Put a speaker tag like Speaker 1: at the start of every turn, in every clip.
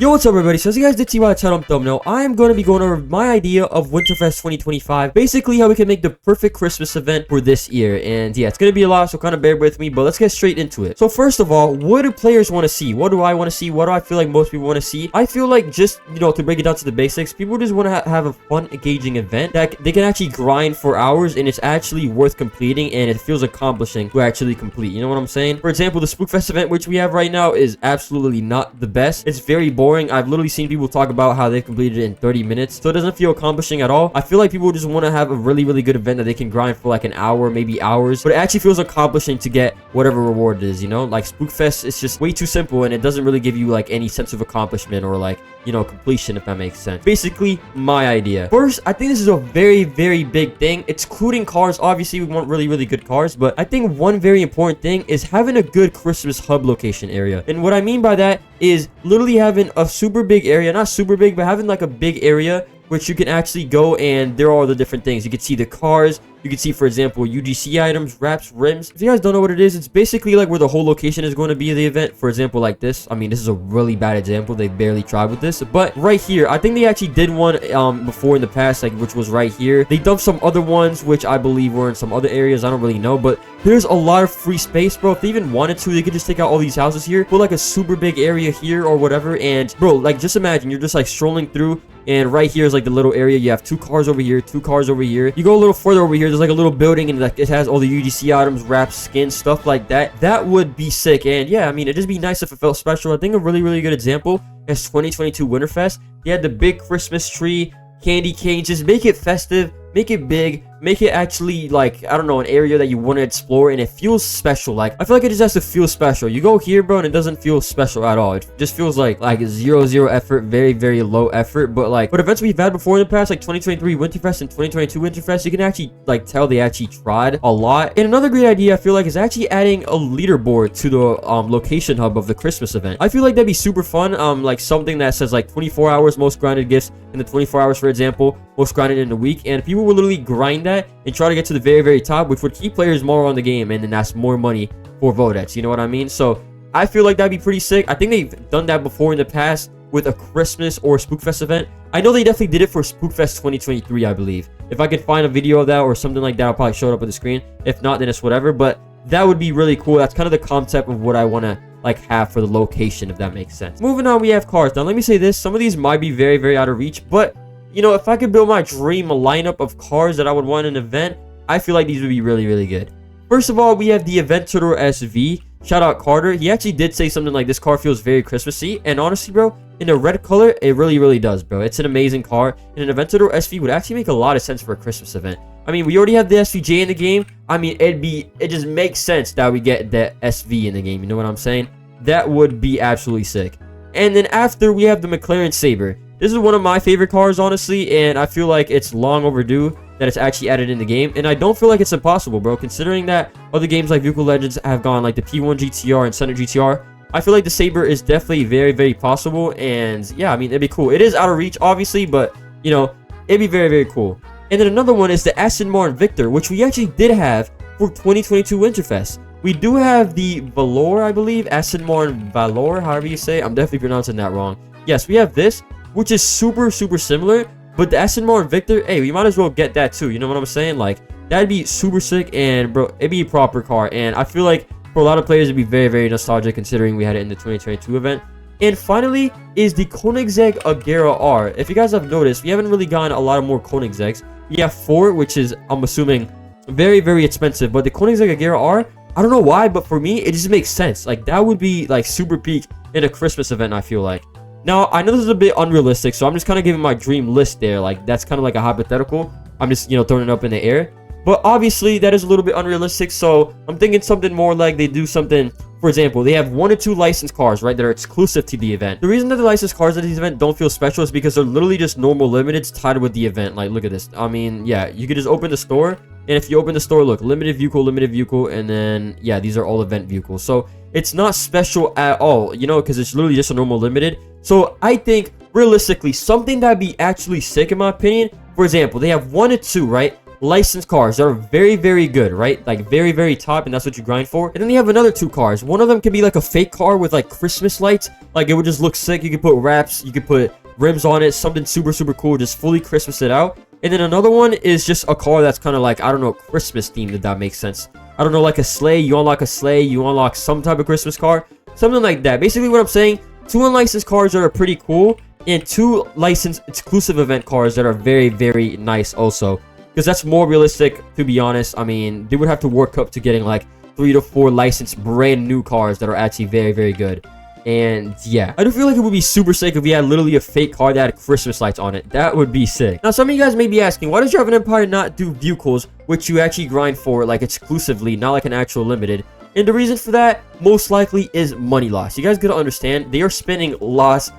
Speaker 1: Yo, what's up everybody? So as you guys did see by the title and thumbnail, I am going to be going over my idea of Winterfest 2025. Basically how we can make the perfect Christmas event for this year. And yeah, it's going to be a lot, so kind of bear with me, but let's get straight into it. So first of all, what do players want to see? What do I want to see? What do I feel like most people want to see? I feel like just, to break it down to the basics, people just want to have a fun, engaging event that they can actually grind for hours and it's actually worth completing and it feels accomplishing to actually complete. You know what I'm saying? For example, the Spookfest event, which we have right now, is absolutely not the best. It's very boring. I've literally seen people talk about how they completed it in 30 minutes, so it doesn't feel accomplishing at all. I feel like people just want to have a really good event that they can grind for like an hour, maybe hours, but it actually feels accomplishing to get whatever reward it is, like Spookfest. It's just way too simple and it doesn't really give you like any sense of accomplishment or like completion, if that makes sense. Basically, my idea. First, I think this is a very big thing. Excluding cars, obviously we want really good cars, but I think one very important thing is having a good Christmas hub location area. And what I mean by that is literally having a super big area, not super big, but having like a big area which you can actually go and there are all the different things. You can see the cars. You can see, for example, UGC items, wraps, rims. If you guys don't know what it is, it's basically like where the whole location is going to be of the event. For example, like this. I mean, this is a really bad example. They barely tried with this. But right here, I think they actually did one before in the past, like which was right here. They dumped some other ones, which I believe were in some other areas. I don't really know. But there's a lot of free space, bro. If they even wanted to, they could just take out all these houses here, put like a super big area here or whatever. And bro, like just imagine you're just like strolling through. And right here is like the little area. You have two cars over here, two cars over here. You go a little further over here. There's like a little building and like it has all the UGC items, wraps, skins, stuff like that. That would be sick. And yeah, I mean, it'd just be nice if it felt special. I think a really good example is 2022 Winterfest. They had the big Christmas tree, candy canes. Just make it festive, make it big, make it actually like, I don't know, an area that you want to explore and it feels special. Like, I feel like it just has to feel special. You go here, bro, and it doesn't feel special at all. It just feels like zero effort, very low effort. But like, what events we've had before in the past, like 2023 Winterfest and 2022 Winterfest, you can actually like tell they actually tried a lot. And another great idea I feel like is actually adding a leaderboard to the location hub of the Christmas event. I feel like that'd be super fun. Like something that says like 24 hours most grinded gifts in the 24 hours, for example, most grinded in a week, and people will literally grind that and try to get to the very top, which would keep players more on the game, and then that's more money for votettes. You know what I mean? So I feel like that'd be pretty sick. I think they've done that before in the past with a Christmas or Spookfest event. I know they definitely did it for Spookfest 2023, I believe. If I could find a video of that or something like that, I'll probably show it up on the screen. If not, then it's whatever, but that would be really cool. That's kind of the concept of what I want to like have for the location, if that makes sense. Moving on, we have cars. Now let me say this, some of these might be very out of reach, but if I could build my dream lineup of cars that I would want in an event, I feel like these would be really good. First of all, we have the Aventador SV. Shout out Carter. He actually did say something like, this car feels very Christmassy. And honestly, bro, in a red color, it really does, bro. It's an amazing car. And an Aventador SV would actually make a lot of sense for a Christmas event. I mean, we already have the SVJ in the game. I mean, it just makes sense that we get the SV in the game. You know what I'm saying? That would be absolutely sick. And then after, we have the McLaren Sabre. This is one of my favorite cars, honestly, and I feel like it's long overdue that it's actually added in the game. And I don't feel like it's impossible, bro, considering that other games like Vehicle Legends have gone like the P1 GTR and Senate GTR. I feel like the Sabre is definitely very possible, and yeah, I mean, it'd be cool. It is out of reach, obviously, but, it'd be very cool. And then another one is the Aston Martin Victor, which we actually did have for 2022 Winterfest. We do have the Valor, I believe, Aston Martin Valor, however you say. I'm definitely pronouncing that wrong. Yes, we have this, which is super similar, but the Aston Martin Victor, hey, we might as well get that too. You know what I'm saying? Like, that'd be super sick, and bro, it'd be a proper car. And I feel like for a lot of players, it'd be very nostalgic considering we had it in the 2022 event. And finally is the Koenigsegg Agera R. If you guys have noticed, we haven't really gotten a lot of more Koenigsegg's. We have 4, which is, I'm assuming, very expensive. But the Koenigsegg Agera R, I don't know why, but for me, it just makes sense. Like, that would be like super peak in a Christmas event, I feel like. Now, I know this is a bit unrealistic, so I'm just kind of giving my dream list there. Like, that's kind of like a hypothetical. I'm just, throwing it up in the air. But obviously, that is a little bit unrealistic, so I'm thinking something more like they do something. For example, they have 1 or 2 licensed cars, right, that are exclusive to the event. The reason that the licensed cars at this event don't feel special is because they're literally just normal limiteds tied with the event. Like, look at this. I mean, yeah, you could just open the store, and if you open the store, look, limited vehicle, and then, yeah, these are all event vehicles. So, it's not special at all, because it's literally just a normal limited. So, I think, realistically, something that'd be actually sick, in my opinion, for example, they have 1 or 2, right? licensed cars that are very, very good, right? Like very, very top, and that's what you grind for. And then you have another 2 cars. One of them could be like a fake car with like Christmas lights. Like it would just look sick. You could put wraps, you could put rims on it, something super, super cool, just fully Christmas it out. And then another one is just a car that's kind of like, I don't know, Christmas themed, if that makes sense. I don't know, like a sleigh. You unlock a sleigh, you unlock some type of Christmas car, something like that. Basically what I'm saying, 2 unlicensed cars that are pretty cool, and 2 licensed exclusive event cars that are very, very nice also. Because that's more realistic, to be honest. I mean, they would have to work up to getting like 3 to 4 licensed brand new cars that are actually very, very good. And yeah, I do feel like it would be super sick if we had literally a fake car that had Christmas lights on it. That would be sick. Now, some of you guys may be asking, why does Drive an Empire not do vehicles which you actually grind for like exclusively, not like an actual limited? And the reason for that, most likely, is money loss. You guys gotta understand, they are spending lots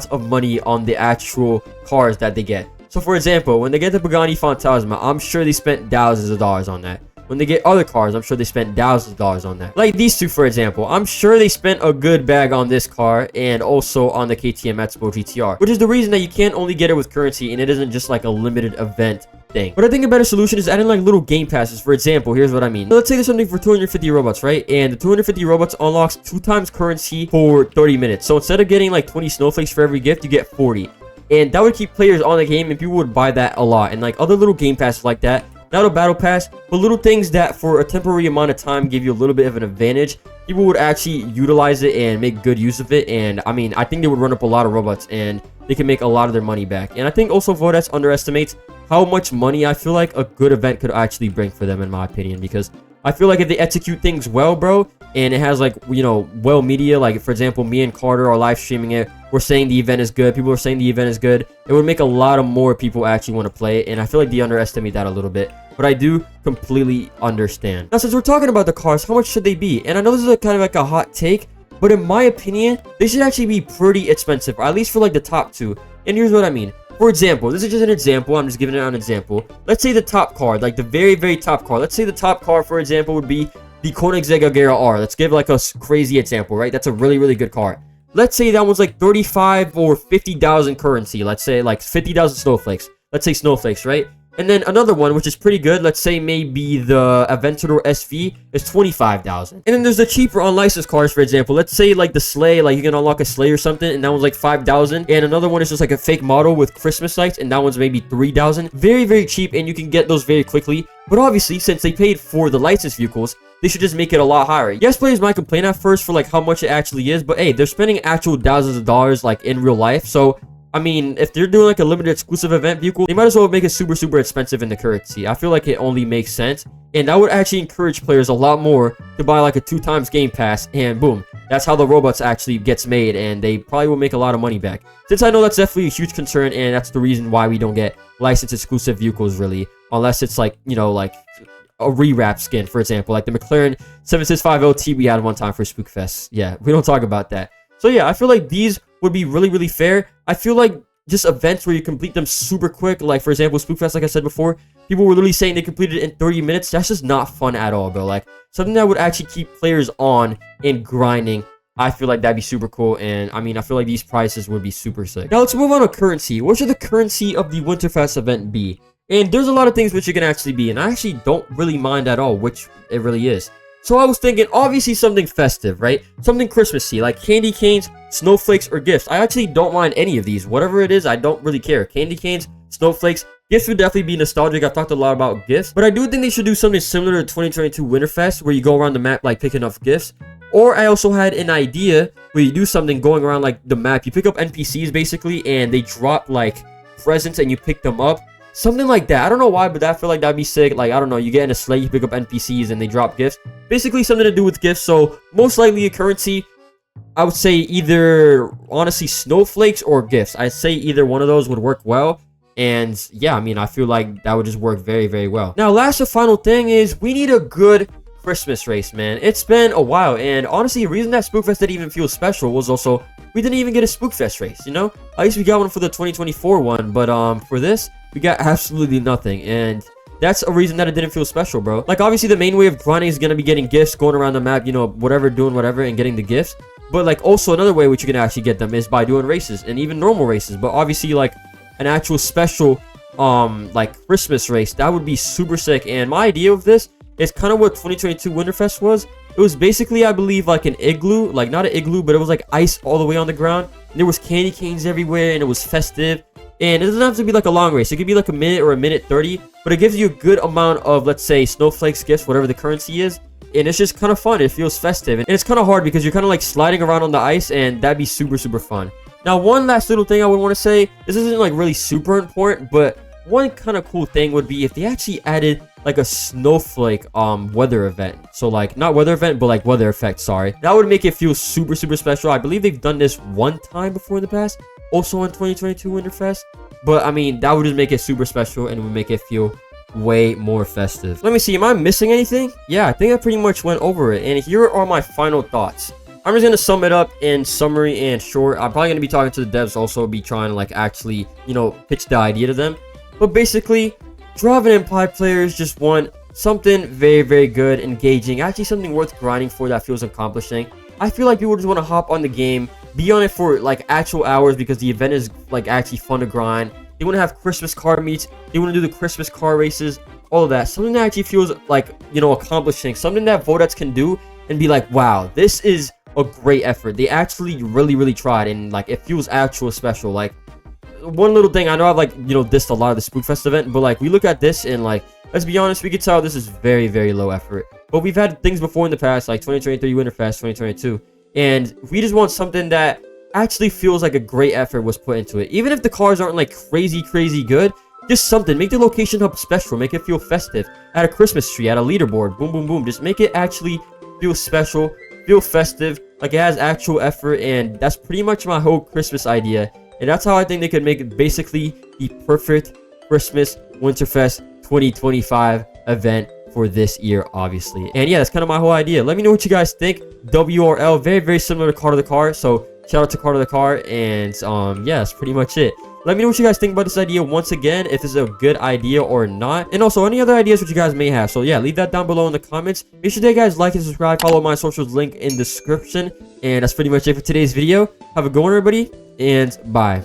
Speaker 1: of money on the actual cars that they get. So for example, when they get the Pagani Fantasma, I'm sure they spent thousands of dollars on that. When they get other cars, I'm sure they spent thousands of dollars on that. Like these 2, for example, I'm sure they spent a good bag on this car and also on the KTM Expo GTR, which is the reason that you can't only get it with currency and it isn't just like a limited event thing. But I think a better solution is adding like little game passes. For example, here's what I mean. So let's say there's something for 250 robots, right? And the 250 robots unlocks 2 times currency for 30 minutes. So instead of getting like 20 snowflakes for every gift, you get 40. And that would keep players on the game and people would buy that a lot. And like other little game passes like that, not a battle pass, but little things that for a temporary amount of time give you a little bit of an advantage, people would actually utilize it and make good use of it. And I mean, I think they would run up a lot of robots and they can make a lot of their money back. And I think also Vodex underestimates how much money I feel like a good event could actually bring for them, in my opinion, because I feel like if they execute things well, bro, and it has like, you know, well media, like for example, me and Carter are live streaming it, we're saying the event is good, people are saying the event is good, it would make a lot of more people actually want to play it. And I feel like they underestimate that a little bit, but I do completely understand. Now, since we're talking about the cars, how much should they be? And I know this is a kind of like a hot take, but in my opinion, they should actually be pretty expensive, or at least for like the top 2. And here's what I mean. For example, this is just an example, I'm just giving it an example. Let's say the top car, like the very, very top car. Let's say the top car, for example, would be the Koenigsegg Agera R. Let's give like a crazy example, right? That's a really, really good car. Let's say that one's like 35 or 50,000 currency. Let's say like 50,000 snowflakes. Let's say snowflakes, right? And then another one, which is pretty good, let's say maybe the Aventador SV is 25,000. And then there's the cheaper unlicensed cars, for example. Let's say like the sleigh, like you can unlock a sleigh or something, and that one's like 5,000. And another one is just like a fake model with Christmas lights, and that one's maybe 3,000. Very, very cheap, and you can get those very quickly. But obviously, since they paid for the licensed vehicles, they should just make it a lot higher. Yes, players might complain at first for like how much it actually is, but hey, they're spending actual thousands of dollars like in real life. So I mean, if they're doing like a limited exclusive event vehicle, they might as well make it super, super expensive in the currency. I feel like it only makes sense. And that would actually encourage players a lot more to buy like a 2 times game pass. And boom, that's how the robots actually gets made. And they probably will make a lot of money back. Since I know that's definitely a huge concern. And that's the reason why we don't get licensed exclusive vehicles really. Unless it's like, you know, like a rewrap skin, for example. Like the McLaren 765 LT we had one time for Spookfest. Yeah, we don't talk about that. So yeah, I feel like these would be really, really fair. I feel like just events where you complete them super quick, like for example Spookfest, like I said before, people were literally saying they completed it in 30 minutes. That's just not fun at all, bro. Like something that would actually keep players on and grinding, I feel like that'd be super cool. And I mean, I feel like these prices would be super sick. Now let's move on to currency. What should the currency of the Winterfest event be? And there's a lot of things which it can actually be, and I actually don't really mind at all which it really is. So I was thinking, obviously something festive, right? Something Christmassy, like candy canes, snowflakes, or gifts. I actually don't mind any of these. Whatever it is, I don't really care. Candy canes, snowflakes, gifts would definitely be nostalgic. I've talked a lot about gifts. But I do think they should do something similar to 2022 Winterfest, where you go around the map, like, picking up gifts. Or I also had an idea where you do something going around, like, the map. You pick up NPCs, basically, and they drop, like, presents, and you pick them up. Something like that. I don't know why, but I feel like that'd be sick. Like, I don't know, you get in a sleigh, you pick up NPCs, and they drop gifts. Basically, something to do with gifts. So, most likely a currency, I would say either, honestly, snowflakes or gifts. I'd say either one of those would work well. And, yeah, I mean, I feel like that would just work very, very well. Now, last and final thing is, we need a good Christmas race, man. It's been a while, and honestly, the reason that Spookfest didn't even feel special was also, we didn't even get a Spookfest race, you know? At least we got one for the 2024 one, but, for this, we got absolutely nothing, and that's a reason that it didn't feel special, bro. Like, obviously, the main way of grinding is gonna be getting gifts, going around the map, you know, whatever, doing whatever, and getting the gifts. But, like, also another way which you can actually get them is by doing races, and even normal races. But obviously, like, an actual special like Christmas race. That would be super sick. And my idea of this is kind of what 2022 Winterfest was. It was basically, I believe, like an igloo, like not an igloo, but it was like ice all the way on the ground. And there was candy canes everywhere, and it was festive. And it doesn't have to be like a long race. It could be like a minute or a minute 30, but it gives you a good amount of, let's say, snowflakes, gifts, whatever the currency is. And it's just kind of fun. It feels festive. And it's kind of hard because you're kind of like sliding around on the ice, and that'd be super, super fun. Now, one last little thing I would want to say, this isn't like really super important, but one kind of cool thing would be if they actually added like a snowflake weather event. So like not weather event, but like weather effect, sorry. That would make it feel super, super special. I believe they've done this one time before in the past, also in 2022 Winterfest. But I mean, that would just make it super special and would make it feel way more festive. Let me see, am I missing anything? Yeah, I think I pretty much went over it. And here are my final thoughts. I'm just gonna sum it up in summary and short. I'm probably gonna be talking to the devs, also be trying to like actually, you know, pitch the idea to them. But basically, Draven and Pi players just want something very, very good, engaging, actually something worth grinding for that feels accomplishing. I feel like people just want to hop on the game, be on it for like actual hours because the event is like actually fun to grind. They want to have Christmas car meets, they want to do the Christmas car races, all of that. Something that actually feels like, you know, accomplishing, something that Vodettes can do and be like, wow, this is a great effort. They actually really tried, and like it feels actual special. Like, one little thing, I know I've like, you know, dissed a lot of the Spookfest event, but like we look at this and like, let's be honest, we could tell this is very low effort. But we've had things before in the past, like 2023 Winterfest, 2022, and we just want something that actually feels like a great effort was put into it. Even if the cars aren't like crazy good, just something. Make the location hub special, make it feel festive. Add a Christmas tree, add a leaderboard, boom. Just make it actually feel special, feel festive, like it has actual effort. And that's pretty much my whole Christmas idea. And that's how I think they could make it basically the perfect Christmas Winterfest 2025 event for this year, obviously. And yeah, that's kind of my whole idea. Let me know what you guys think. WRL, very similar to Car to the Car. So shout out to Car to the Car. And yeah, that's pretty much it. Let me know what you guys think about this idea once again, if this is a good idea or not. And also any other ideas which you guys may have. So yeah, leave that down below in the comments. Make sure that you guys like and subscribe. Follow my socials, link in the description. And that's pretty much it for today's video. Have a good one, everybody, and bye.